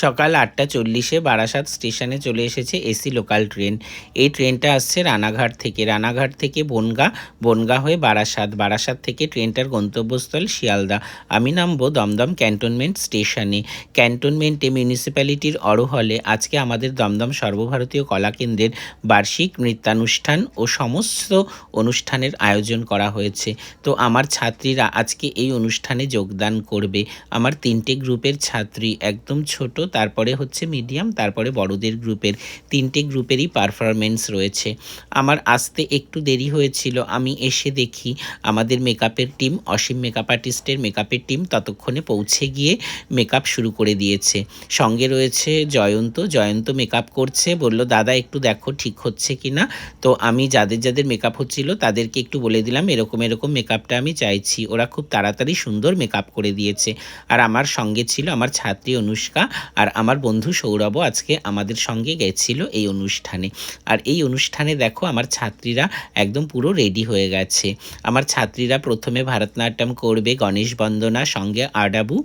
সকাল ৮:৪০-এ বারাসাত স্টেশনে চলে এসেছে এসি লোকাল ট্রেন। এই ট্রেনটা আসছে রানাঘাট থেকে, রানাঘাট থেকে বনগাঁ, বনগাঁ হয়ে বারাসাত, বারাসাত থেকে ট্রেনটার গন্তব্যস্থল শিয়ালদা। আমি নামবো দমদম ক্যান্টনমেন্ট স্টেশনে। ক্যান্টনমেন্টে মিউনিসিপ্যালিটির হলে আজকে আমাদের দমদম সর্বভারতীয় কলাকেন্দ্রের বার্ষিক নৃত্যানুষ্ঠান ও সমস্ত অনুষ্ঠানের আয়োজন করা হয়েছে। তো আমার ছাত্রীরা আজকে এই অনুষ্ঠানে যোগদান করবে। আমার 3টে গ্রুপের ছাত্রী, একদম ছোট, তারপরে হচ্ছে মিডিয়াম, তারপরে বড়দের গ্রুপের 3টে গ্রুপেরই পারফরমেন্স রয়েছে। আমার আসতে একটু দেরি হয়েছিল। আমি এসে দেখি আমাদের মেকআপের টিম, অসীম মেকআপ আর্টিস্টের মেকআপের টিম ততক্ষণে পৌঁছে গিয়ে মেকআপ শুরু করে দিয়েছে। সঙ্গে রয়েছে জয়ন্ত, জয়ন্ত মেকআপ করছে, বলল দাদা একটু দেখো ঠিক হচ্ছে কি না। তো আমি যাদের যাদের মেকআপ হচ্ছিল তাদেরকে একটু বলে দিলাম এরকম এরকম মেকআপটা আমি চাইছি। ওরা খুব তাড়াতাড়ি সুন্দর মেকআপ করে দিয়েছে। আর আমার সঙ্গে ছিল আমার ছাত্রী অনুষ্কা আর আমার বন্ধু সৌরভও আজকে আমাদের সঙ্গে গেছিল এই অনুষ্ঠানে। আর এই অনুষ্ঠানে দেখো আমার ছাত্রীরা একদম পুরো রেডি হয়ে গেছে। আমার ছাত্রীরা প্রথমে ভারতনাট্যম করবে, গণেশ বন্দনা, সঙ্গে আডাবু,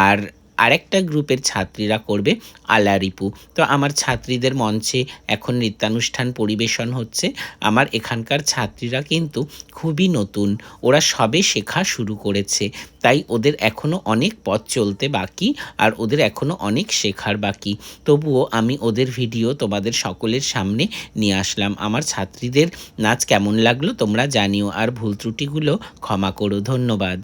আর আরেকটা গ্রুপের ছাত্রীরা করবে আলারিপু। তো আমার ছাত্রীদের মঞ্চে এখন নৃত্যানুষ্ঠান পরিবেশন হচ্ছে। আমার এখানকার ছাত্রীরা কিন্তু খুবই নতুন, ওরা সবে শেখা শুরু করেছে, তাই ওদের এখনও অনেক পথ চলতে বাকি, আর ওদের এখনও অনেক শেখার বাকি। তবুও আমি ওদের ভিডিও তোমাদের সকলের সামনে নিয়ে আসলাম। আমার ছাত্রীদের নাচ কেমন লাগলো তোমরা জানিও, আর ভুল ত্রুটিগুলো ক্ষমা করো। ধন্যবাদ।